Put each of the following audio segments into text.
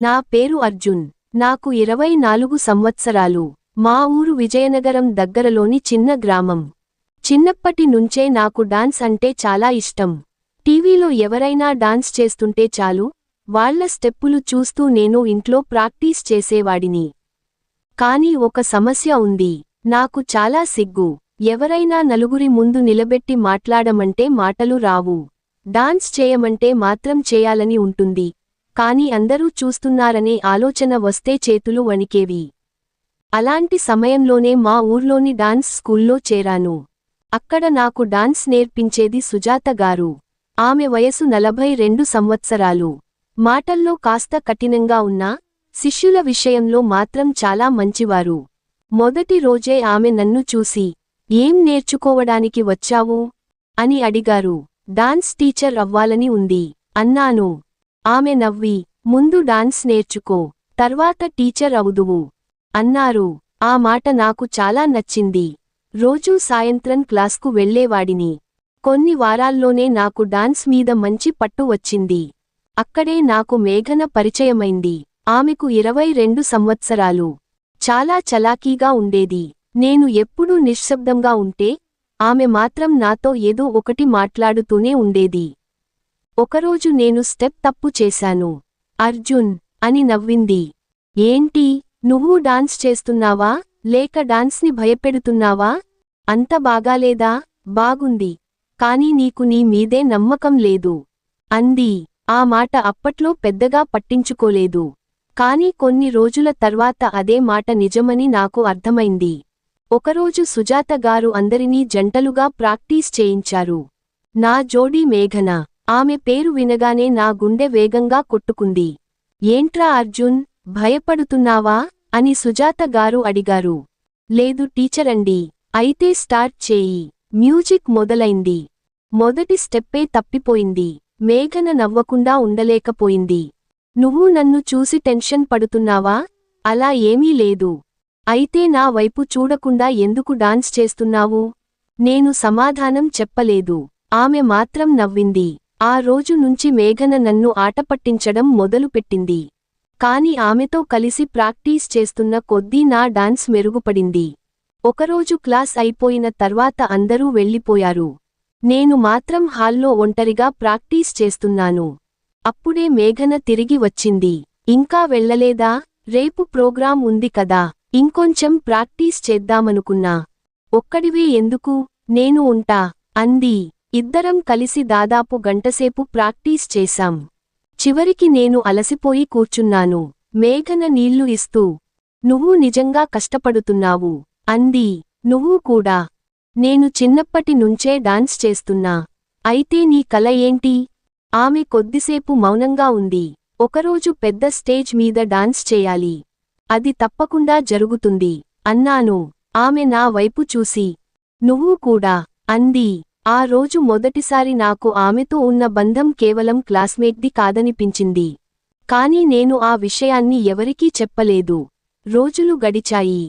నా పేరు అర్జున్. నాకు 24 సంవత్సరాలు. మా ఊరు విజయనగరం దగ్గరలోని చిన్న గ్రామం. చిన్నప్పటి నుంచే నాకు డాన్స్ అంటే చాలా ఇష్టం. టీవీలో ఎవరైనా డాన్స్ చేస్తుంటే చాలు, వాళ్ళ స్టెప్పులు చూస్తూ నేను ఇంట్లో ప్రాక్టీస్ చేసేవాడిని. కానీ ఒక సమస్య ఉంది. నాకు చాలా సిగ్గు. ఎవరైనా నలుగురి ముందు నిలబెట్టి మాట్లాడమంటే మాటలు రావు. డాన్స్ చేయమంటే మాత్రం చేయాలని ఉంటుంది. కాని అందరూ చూస్తున్నారనే ఆలోచన వస్తే చేతులు వణికేవి. అలాంటి సమయంలోనే మా ఊర్లోని డాన్స్ స్కూల్లో చేరాను. అక్కడ నాకు డాన్స్ నేర్పించేది సుజాత గారు. ఆమె వయసు 42 సంవత్సరాలు. మాటల్లో కాస్త కఠినంగా ఉన్నా, శిష్యుల విషయంలో మాత్రం చాలా మంచివారు. మొదటి రోజే ఆమె నన్ను చూసి, "ఏం నేర్చుకోవడానికి వచ్చావు?" అని అడిగారు. "డాన్స్ టీచర్ అవ్వాలని ఉంది" అన్నాను. ఆమె నవ్వి, "ముందు డాన్స్ నేర్చుకో, తర్వాత టీచర్ అవుదువు" అన్నారు. ఆ మాట నాకు చాలా నచ్చింది. రోజూ సాయంత్రం క్లాస్కు వెళ్లేవాడిని. కొన్ని వారాల్లోనే నాకు డాన్స్ మీద మంచి పట్టు వచ్చింది. అక్కడే నాకు మేఘన పరిచయమైంది. ఆమెకు 22 సంవత్సరాలు. చాలా చలాకీగా ఉండేది. నేను ఎప్పుడూ నిశ్శబ్దంగా ఉంటే, ఆమె మాత్రం నాతో ఏదో ఒకటి మాట్లాడుతూనే ఉండేది. ఒకరోజు నేను స్టెప్ తప్పు చేశాను. "అర్జున్" అని నవ్వింది. "ఏంటి, నువ్వు డాన్స్ చేస్తున్నావా, లేక డాన్స్ని భయపెడుతున్నావా? అంత బాగాలేదా?" "బాగుంది. కానీ నీకు నీ మీదే నమ్మకం లేదు" అంది. ఆ మాట అప్పట్లో పెద్దగా పట్టించుకోలేదు. కానీ కొన్ని రోజుల తర్వాత అదే మాట నిజమని నాకు అర్థమైంది. ఒకరోజు సుజాత గారు అందరినీ జంటలుగా ప్రాక్టీస్ చేయించారు. నా జోడీ మేఘన. ఆమె పేరు వినగానే నా గుండె వేగంగా కొట్టుకుంది. "ఏంట్రా అర్జున్, భయపడుతున్నావా?" అని సుజాత గారు అడిగారు. "లేదు టీచరండి." "అయితే స్టార్ట్ చేయి." మ్యూజిక్ మొదలైంది. మొదటి స్టెప్పే తప్పిపోయింది. మేఘన నవ్వకుండా ఉండలేకపోయింది. "నువ్వు నన్ను చూసి టెన్షన్ పడుతున్నావా?" "అలా ఏమీ లేదు." "అయితే నా వైపు చూడకుండా ఎందుకు డాన్స్ చేస్తున్నావు?" నేను సమాధానం చెప్పలేదు. ఆమె మాత్రం నవ్వింది. ఆ రోజు నుంచి మేఘన నన్ను ఆటపట్టించడం మొదలుపెట్టింది. కాని ఆమెతో కలిసి ప్రాక్టీస్ చేస్తున్న కొద్దీ నా డాన్స్ మెరుగుపడింది. ఒకరోజు క్లాస్ అయిపోయిన తర్వాత అందరూ వెళ్ళిపోయారు. నేను మాత్రం హాల్లో ఒంటరిగా ప్రాక్టీస్ చేస్తున్నాను. అప్పుడే మేఘన తిరిగి వచ్చింది. "ఇంకా వెళ్ళలేదా? రేపు ప్రోగ్రాం ఉంది కదా, ఇంకొంచెం ప్రాక్టీస్ చేద్దామనుకున్నా." "ఒక్కడివే ఎందుకు, నేను ఉంటా" అంది. ఇద్దరం కలిసి దాదాపు గంటసేపు ప్రాక్టీస్ చేశాం. చివరికి నేను అలసిపోయి కూర్చున్నాను. మేఘన నీళ్లు ఇస్తూ, "నువ్వు నిజంగా కష్టపడుతున్నావు" అంది. "నువ్వు కూడా. నేను చిన్నప్పటి నుంచే డాన్స్ చేస్తున్నా. అయితే నీ కల ఏంటి?" ఆమె కొద్దిసేపు మౌనంగా ఉంది. "ఒకరోజు పెద్ద స్టేజ్ మీద డాన్స్ చేయాలి." "అది తప్పకుండా జరుగుతుంది" అన్నాను. ఆమె నా వైపు చూసి, "నువ్వు కూడా" అంది. ఆ రోజు మొదటిసారి నాకు ఆమెతో ఉన్న బంధం కేవలం క్లాస్మేట్ది కాదనిపించింది. కానీ నేను ఆ విషయాన్ని ఎవరికీ చెప్పలేదు. రోజులు గడిచాయి.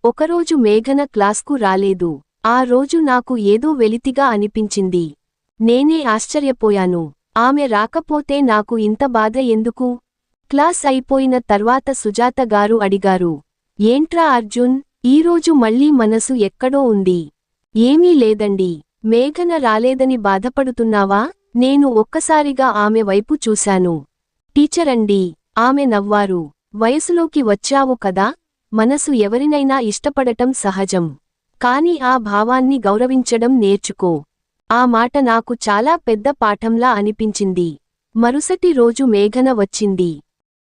ఒకరోజు మేఘన క్లాస్కు రాలేదు. ఆ రోజు నాకు ఏదో వెలితిగా అనిపించింది. నేనే ఆశ్చర్యపోయాను. ఆమె రాకపోతే నాకు ఇంత బాధ ఎందుకు? క్లాస్ అయిపోయిన తర్వాత సుజాత గారు అడిగారు, "ఏంట్రా అర్జున్, ఈరోజు మళ్ళీ మనసు ఎక్కడో ఉంది." "ఏమీ లేదండి. మేఘన రాలేదని బాధపడుతున్నావా?" నేను ఒక్కసారిగా ఆమె వైపు చూశాను. "టీచరండి." ఆమె నవ్వారు. "వయసులోకి వచ్చావు కదా, మనసు ఎవరినైనా ఇష్టపడటం సహజం. కాని ఆ భావాన్ని గౌరవించడం నేర్చుకో." ఆ మాట నాకు చాలా పెద్ద పాఠంలా అనిపించింది. మరుసటి రోజు మేఘన వచ్చింది.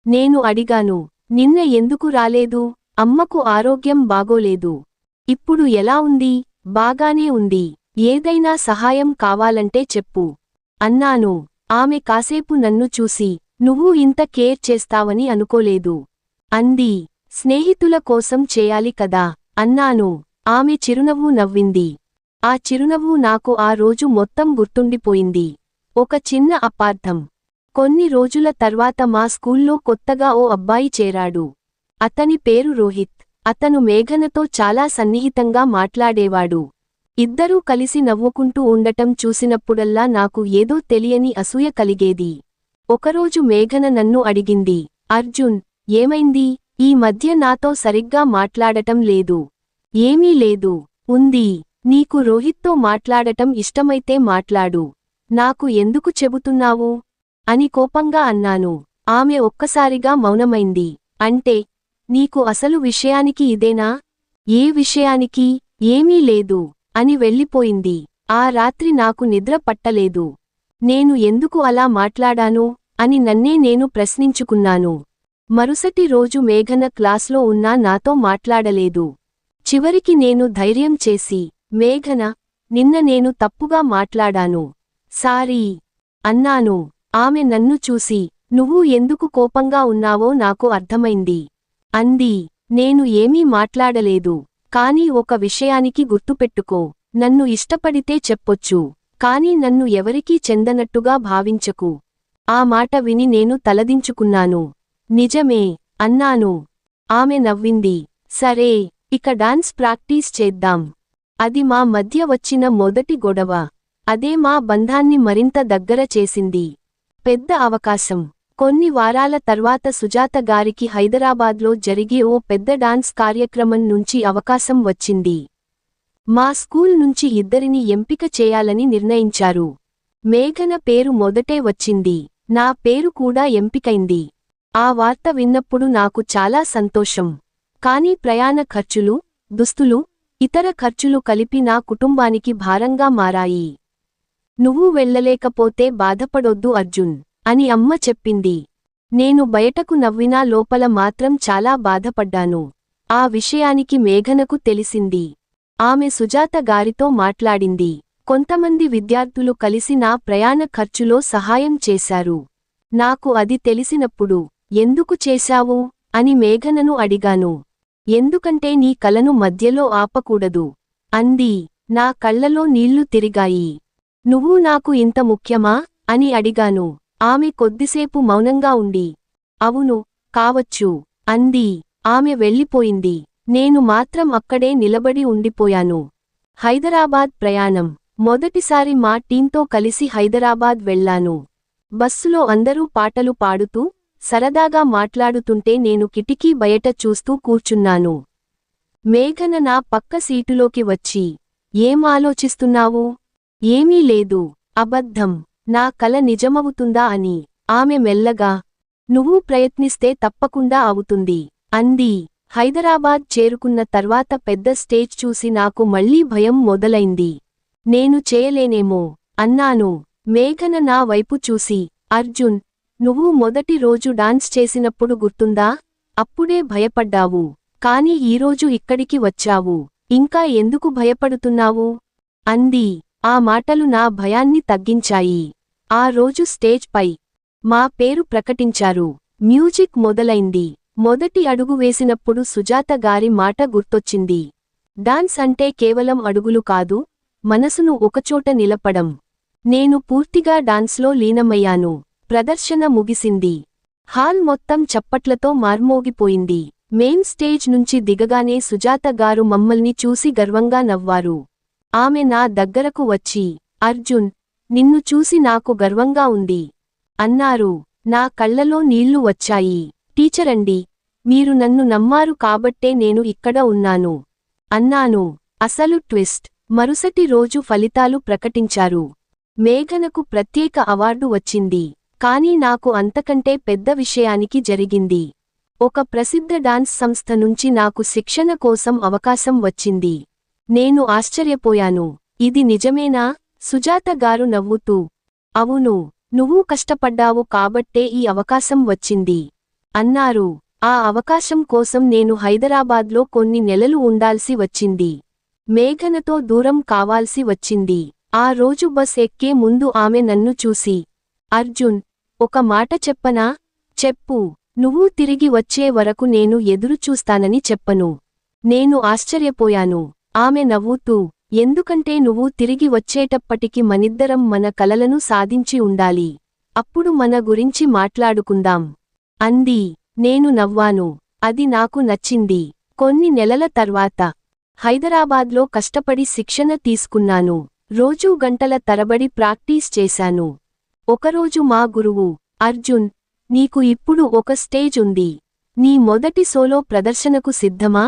నేను అడిగాను, "నిన్న ఎందుకు రాలేదు?" "అమ్మకు ఆరోగ్యం బాగోలేదు." "ఇప్పుడు ఎలా ఉంది?" "బాగానే ఉంది. ఏదైనా సహాయం కావాలంటే చెప్పు" అన్నాను. ఆమె కాసేపు నన్ను చూసి, "నువ్వు ఇంత కేర్ చేస్తావని అనుకోలేదు" అంది. "స్నేహితుల కోసం చేయాలి కదా" అన్నాను. ఆమె చిరునవ్వు నవ్వింది. ఆ చిరునవ్వు నాకు ఆ రోజు మొత్తం గుర్తుండిపోయింది. ఒక చిన్న అపార్థం. కొన్ని రోజుల తర్వాత మా స్కూల్లో కొత్తగా ఓ అబ్బాయి చేరాడు. అతని పేరు రోహిత్. అతను మేఘనతో చాలా సన్నిహితంగా మాట్లాడేవాడు. ఇద్దరూ కలిసి నవ్వుకుంటూ ఉండటం చూసినప్పుడల్లా నాకు ఏదో తెలియని అసూయ కలిగేది. ఒకరోజు మేఘన నన్ను అడిగింది, అర్జున్, ఏమైంది? ఈ మధ్య నాతో సరిగ్గా మాట్లాడటం లేదు. ఏమీ లేదు. ఉంది. నీకు రోహిత్తో మాట్లాడటం ఇష్టమైతే మాట్లాడు. నాకు ఎందుకు చెబుతున్నావు? అని కోపంగా అన్నాను. ఆమె ఒక్కసారిగా మౌనమైంది. అంటే, నీకు అసలు విషయానికి ఇదేనా? ఏ విషయానికి? ఏమీ లేదు అని వెళ్ళిపోయింది. ఆ రాత్రి నాకు నిద్ర పట్టలేదు. నేను ఎందుకు అలా మాట్లాడాను అని నన్నే నేను ప్రశ్నించుకున్నాను. మరుసటి రోజు మేఘన క్లాస్లో ఉన్నా నాతో మాట్లాడలేదు. చివరికి నేను ధైర్యం చేసి, మేఘన, నిన్న నేను తప్పుగా మాట్లాడాను. సారీ అన్నాను. ఆమె నన్ను చూసి, నువ్వు ఎందుకు కోపంగా ఉన్నావో నాకు అర్థమైంది అంది. నేను ఏమీ మాట్లాడలేదు. కానీ ఒక విషయానికి గుర్తుపెట్టుకో, నన్ను ఇష్టపడితే చెప్పొచ్చు, కాని నన్ను ఎవరికీ చెందనట్టుగా భావించకు. ఆ మాట విని నేను తలదించుకున్నాను. నిజమే అన్నాను. ఆమె నవ్వింది. సరే, ఇక డాన్స్ ప్రాక్టీస్ చేద్దాం. అది మా మధ్య వచ్చిన మొదటి గొడవ. అదే మా బంధాన్ని మరింత దగ్గర చేసింది. పెద్ద అవకాశం. కొన్ని వారాల తర్వాత సుజాత గారికి హైదరాబాద్లో జరిగే ఓ పెద్ద డాన్స్ కార్యక్రమం నుంచి అవకాశం వచ్చింది. మా స్కూల్ నుంచి ఇద్దరిని ఎంపిక చేయాలని నిర్ణయించారు. మేఘన పేరు మొదటే వచ్చింది. నా పేరు కూడా ఎంపికైంది. ఆ వార్త విన్నప్పుడు నాకు చాలా సంతోషం. కానీ ప్రయాణ ఖర్చులు, దుస్తులు, ఇతర ఖర్చులు కలిపి నా కుటుంబానికి భారంగా మారాయి. నువ్వు వెళ్ళలేకపోతే బాధపడొద్దు అర్జున్ అని అమ్మ చెప్పింది. నేను బయటకు నవ్వినా లోపల మాత్రం చాలా బాధపడ్డాను. ఆ విషయానికి మేఘనకు తెలిసింది. ఆమె సుజాత గారితో మాట్లాడింది. కొంతమంది విద్యార్థులు కలిసి నా ప్రయాణ ఖర్చులో సహాయం చేశారు. నాకు అది తెలిసినప్పుడు, ఎందుకు చేశావు అని మేఘనను అడిగాను. ఎందుకంటే నీ కలను మధ్యలో ఆపకూడదు అంది. నా కళ్లలో నీళ్లు తిరిగాయి. నువ్వు నాకు ఇంత ముఖ్యమా అని అడిగాను. ఆమె కొద్దిసేపు మౌనంగా ఉండి, అవును, కావచ్చు అంది. ఆమె వెళ్ళిపోయింది. నేను మాత్రం అక్కడే నిలబడి ఉండిపోయాను. హైదరాబాద్ ప్రయాణం. మొదటిసారి మా టీంతో కలిసి హైదరాబాద్ వెళ్లాను. బస్సులో అందరూ పాటలు పాడుతూ, సరదాగా మాట్లాడుతుంటే నేను కిటికీ బయట చూస్తూ కూర్చున్నాను. మేఘన నా పక్క సీటులోకి వచ్చి, ఏం ఆలోచిస్తున్నావు? ఏమీ లేదు. అబద్ధం. నా కల నిజమవుతుందా అని. ఆమె మెల్లగా, నువ్వు ప్రయత్నిస్తే తప్పకుండా అవుతుంది అంది. హైదరాబాద్ చేరుకున్న తర్వాత పెద్ద స్టేజ్ చూసి నాకు మళ్లీ భయం మొదలైంది. నేను చేయలేనేమో అన్నాను. మేఘన నా వైపు చూసి, అర్జున్, నువ్వు మొదటి రోజు డాన్స్ చేసినప్పుడు గుర్తుందా? అప్పుడే భయపడ్డావు. కాని ఈరోజు ఇక్కడికి వచ్చావు. ఇంకా ఎందుకు భయపడుతున్నావు అంది. ఆ మాటలు నా భయాన్ని తగ్గించాయి. ఆ రోజు స్టేజ్ పై మా పేరు ప్రకటించారు. మ్యూజిక్ మొదలైంది. మొదటి అడుగు వేసినప్పుడు సుజాత గారి మాట గుర్తొచ్చింది. డాన్స్ అంటే కేవలం అడుగులు కాదు, మనసును ఒకచోట నిలపడం. నేను పూర్తిగా డాన్స్లో లీనమయ్యాను. ప్రదర్శన ముగిసింది. హాల్ మొత్తం చప్పట్లతో మార్మోగిపోయింది. మెయిన్ స్టేజ్ నుంచి దిగగానే సుజాత గారు మమ్మల్ని చూసి గర్వంగా నవ్వారు. ఆమె నా దగ్గరకు వచ్చి, అర్జున్, నిన్ను చూసి నాకు గర్వంగా ఉంది అన్నారు. నా కళ్లలో నీళ్లు వచ్చాయి. టీచరండి, మీరు నన్ను నమ్మారు కాబట్టే నేను ఇక్కడ ఉన్నాను అన్నాను. అసలు ట్విస్ట్. మరుసటి రోజు ఫలితాలు ప్రకటించారు. మేఘనకు ప్రత్యేక అవార్డు వచ్చింది. కానీ నాకు అంతకంటే పెద్ద విషయానికి జరిగింది. ఒక ప్రసిద్ధ డాన్స్ సంస్థ నుంచి నాకు శిక్షణ కోసం అవకాశం వచ్చింది. నేను ఆశ్చర్యపోయాను. ఇది నిజమేనా? సుజాత గారు నవ్వుతూ, అవును, నువ్వు కష్టపడ్డావు కాబట్టే ఈ అవకాశం వచ్చింది అన్నారు. ఆ అవకాశం కోసం నేను హైదరాబాద్లో కొన్ని నెలలు ఉండాల్సి వచ్చింది. మేఘనతో దూరం కావాల్సి వచ్చింది. ఆ రోజు బస్ ఎక్కే ముందు ఆమె నన్ను చూసి, అర్జున్, ఒక మాట చెప్పనా? చెప్పు. నువ్వు తిరిగి వచ్చే వరకు నేను ఎదురుచూస్తానని చెప్పను. నేను ఆశ్చర్యపోయాను. ఆమె నవ్వుతూ, ఎందుకంటే నువ్వు తిరిగి వచ్చేటప్పటికి మనిద్దరం మన కలలను సాధించి ఉండాలి. అప్పుడు మన గురించి మాట్లాడుకుందాం అంది. నేను నవ్వాను. అది నాకు నచ్చింది. కొన్ని నెలల తర్వాత హైదరాబాద్లో కష్టపడి శిక్షణ తీసుకున్నాను. రోజూ గంటల తరబడి ప్రాక్టీస్ చేశాను. ఒకరోజు మా గురువు, అర్జున్, నీకు ఇప్పుడు ఒక స్టేజ్ ఉంది. నీ మొదటి సోలో ప్రదర్శనకు సిద్ధమా?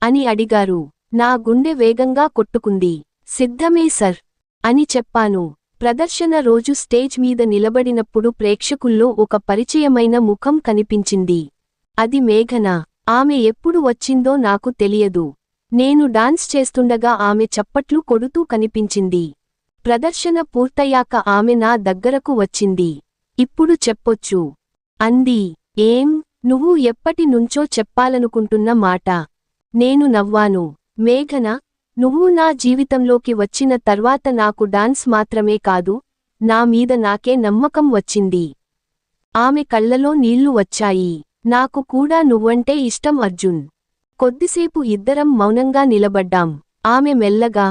అని అడిగారు. నా గుండె వేగంగా కొట్టుకుంది. సిద్ధమే సర్ అని చెప్పాను. ప్రదర్శన రోజు స్టేజ్ మీద నిలబడినప్పుడు ప్రేక్షకుల్లో ఒక పరిచయమైన ముఖం కనిపించింది. అది మేఘన. ఆమె ఎప్పుడు వచ్చిందో నాకు తెలియదు. నేను డాన్స్ చేస్తుండగా ఆమె చప్పట్లు కొడుతూ కనిపించింది. ప్రదర్శన పూర్తయ్యాక ఆమె నా దగ్గరకు వచ్చింది. ఇప్పుడు చెప్పొచ్చు అంది. ఏం? నువ్వు ఎప్పటి నుంచో చెప్పాలనుకుంటున్న మాట. నేను నవ్వాను. మేఘన, నువ్వు నా జీవితంలోకి వచ్చిన తర్వాత నాకు డాన్స్ మాత్రమే కాదు, నా మీద నాకే నమ్మకం వచ్చింది. ఆమె కళ్లలో నీళ్లు వచ్చాయి. నాకు కూడా నువ్వంటే ఇష్టం అర్జున్. కొద్దిసేపు ఇద్దరం మౌనంగా నిలబడ్డాం. ఆమె మెల్లగా,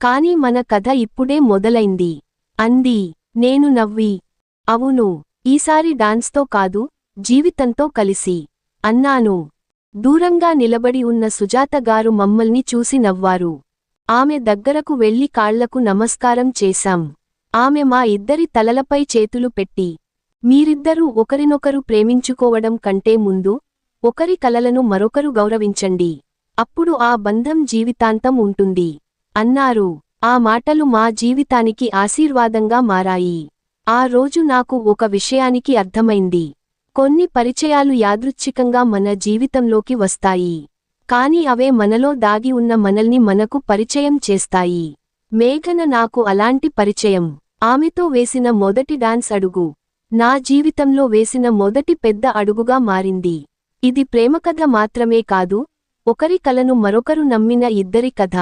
కాని మన కథ ఇప్పుడే మొదలైంది అంది. నేను నవ్వి, అవును, ఈసారి డాన్స్తో కాదు, జీవితంతో కలిసి అన్నాను. దూరంగా నిలబడి ఉన్న సుజాత గారు మమ్మల్ని చూసి నవ్వారు. ఆమె దగ్గరకు వెళ్లి కాళ్లకు నమస్కారం చేశాం. ఆమె మా ఇద్దరి తలలపై చేతులు పెట్టి, మీరిద్దరూ ఒకరినొకరు ప్రేమించుకోవడం కంటే ముందు ఒకరి కలలను మరొకరు గౌరవించండి. అప్పుడు ఆ బంధం జీవితాంతం ఉంటుంది అన్నారు. ఆ మాటలు మా జీవితానికి ఆశీర్వాదంగా మారాయి. ఆ రోజు నాకు ఒక విషయానికి అర్థమైంది. కొన్ని పరిచయాలు యాదృచ్ఛికంగా మన జీవితంలోకి వస్తాయి. కాని అవే మనలో దాగి ఉన్న మనల్ని మనకు పరిచయం చేస్తాయి. మేఘన నాకు అలాంటి పరిచయం. ఆమెతో వేసిన మొదటి డాన్స్ అడుగు నా జీవితంలో వేసిన మొదటి పెద్ద అడుగుగా మారింది. ఇది ప్రేమకథ మాత్రమే కాదు, ఒకరి కలను మరొకరు నమ్మిన ఇద్దరి కథ.